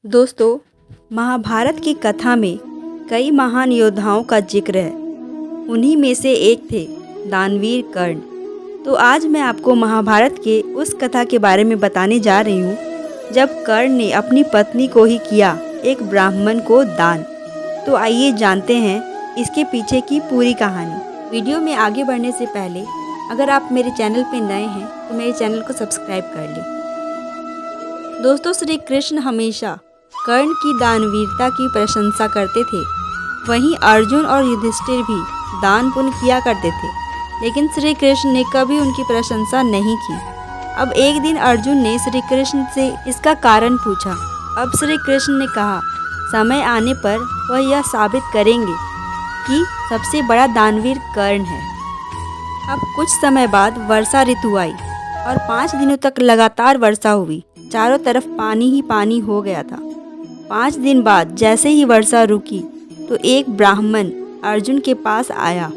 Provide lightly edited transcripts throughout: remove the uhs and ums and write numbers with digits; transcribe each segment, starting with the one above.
दोस्तों, महाभारत की कथा में कई महान योद्धाओं का जिक्र है। उन्हीं में से एक थे दानवीर कर्ण। तो आज मैं आपको महाभारत के उस कथा के बारे में बताने जा रही हूँ जब कर्ण ने अपनी पत्नी को ही किया एक ब्राह्मण को दान। तो आइए जानते हैं इसके पीछे की पूरी कहानी। वीडियो में आगे बढ़ने से पहले अगर आप मेरे चैनल पर नए हैं तो मेरे चैनल को सब्सक्राइब कर लें। दोस्तों, श्री कृष्ण हमेशा कर्ण की दानवीरता की प्रशंसा करते थे। वहीं अर्जुन और युधिष्ठिर भी दान पुण्य किया करते थे, लेकिन श्री कृष्ण ने कभी उनकी प्रशंसा नहीं की। अब एक दिन अर्जुन ने श्री कृष्ण से इसका कारण पूछा। अब श्री कृष्ण ने कहा, समय आने पर वह यह साबित करेंगे कि सबसे बड़ा दानवीर कर्ण है। अब कुछ समय बाद वर्षा ऋतु आई और 5 दिनों तक लगातार वर्षा हुई। चारों तरफ पानी ही पानी हो गया था। 5 दिन बाद जैसे ही वर्षा रुकी तो एक ब्राह्मण अर्जुन के पास आया।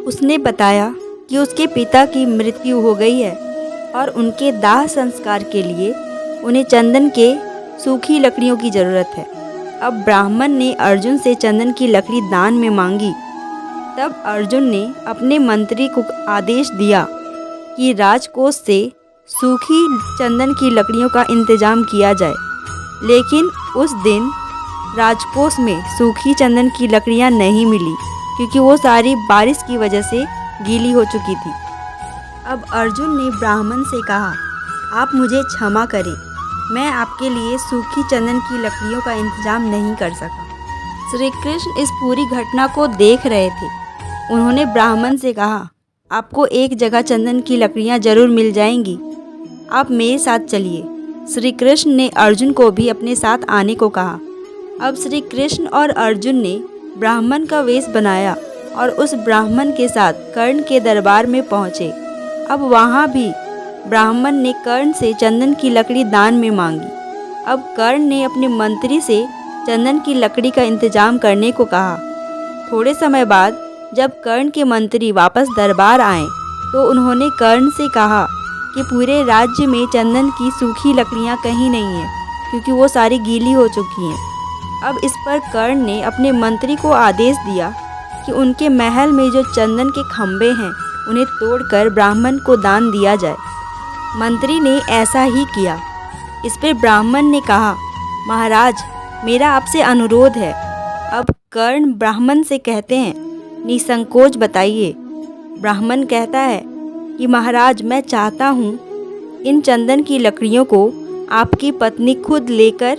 उसने बताया कि उसके पिता की मृत्यु हो गई है और उनके दाह संस्कार के लिए उन्हें चंदन के सूखी लकड़ियों की ज़रूरत है। अब ब्राह्मण ने अर्जुन से चंदन की लकड़ी दान में मांगी। तब अर्जुन ने अपने मंत्री को आदेश दिया कि राजकोष से सूखी चंदन की लकड़ियों का इंतजाम किया जाए। लेकिन उस दिन राजकोष में सूखी चंदन की लकड़ियां नहीं मिली, क्योंकि वो सारी बारिश की वजह से गीली हो चुकी थी। अब अर्जुन ने ब्राह्मण से कहा, आप मुझे क्षमा करें, मैं आपके लिए सूखी चंदन की लकड़ियों का इंतजाम नहीं कर सका। श्री कृष्ण इस पूरी घटना को देख रहे थे। उन्होंने ब्राह्मण से कहा, आपको एक जगह चंदन की लकड़ियां जरूर मिल जाएंगी, आप मेरे साथ चलिए। श्री कृष्ण ने अर्जुन को भी अपने साथ आने को कहा। अब श्री कृष्ण और अर्जुन ने ब्राह्मण का वेश बनाया और उस ब्राह्मण के साथ कर्ण के दरबार में पहुँचे। अब वहाँ भी ब्राह्मण ने कर्ण से चंदन की लकड़ी दान में मांगी। अब कर्ण ने अपने मंत्री से चंदन की लकड़ी का इंतजाम करने को कहा। थोड़े समय बाद जब कर्ण के मंत्री वापस दरबार आए तो उन्होंने कर्ण से कहा कि पूरे राज्य में चंदन की सूखी लकड़ियां कहीं नहीं हैं, क्योंकि वो सारी गीली हो चुकी हैं। अब इस पर कर्ण ने अपने मंत्री को आदेश दिया कि उनके महल में जो चंदन के खंभे हैं उन्हें तोड़कर ब्राह्मण को दान दिया जाए। मंत्री ने ऐसा ही किया। इस पर ब्राह्मण ने कहा, महाराज, मेरा आपसे अनुरोध है। अब कर्ण ब्राह्मण से कहते हैं, निसंकोच बताइए। ब्राह्मण कहता है कि महाराज, मैं चाहता हूँ इन चंदन की लकड़ियों को आपकी पत्नी खुद लेकर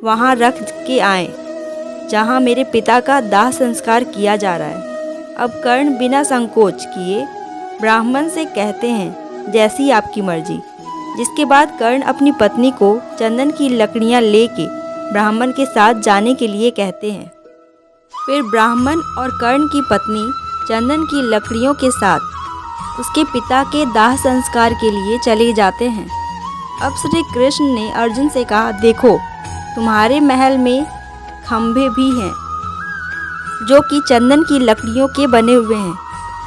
वहाँ रख के आए जहाँ मेरे पिता का दाह संस्कार किया जा रहा है। अब कर्ण बिना संकोच किए ब्राह्मण से कहते हैं, जैसी आपकी मर्जी। जिसके बाद कर्ण अपनी पत्नी को चंदन की लकड़ियाँ लेके ब्राह्मण के साथ जाने के लिए कहते हैं। फिर ब्राह्मण और कर्ण की पत्नी चंदन की लकड़ियों के साथ उसके पिता के दाह संस्कार के लिए चले जाते हैं। अब श्री कृष्ण ने अर्जुन से कहा, देखो, तुम्हारे महल में खंभे भी हैं जो कि चंदन की लकड़ियों के बने हुए हैं,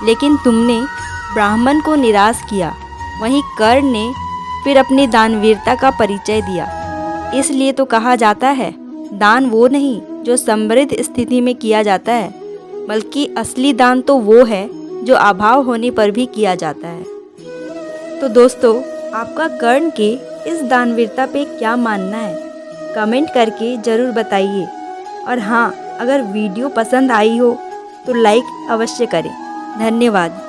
लेकिन तुमने ब्राह्मण को निराश किया। वहीं कर्ण ने फिर अपनी दानवीरता का परिचय दिया। इसलिए तो कहा जाता है, दान वो नहीं जो समृद्ध स्थिति में किया जाता है, बल्कि असली दान तो वो है जो अभाव होने पर भी किया जाता है। तो दोस्तों, आपका कर्ण के इस दानवीरता पे क्या मानना है, कमेंट करके ज़रूर बताइए। और हाँ, अगर वीडियो पसंद आई हो तो लाइक अवश्य करें। धन्यवाद।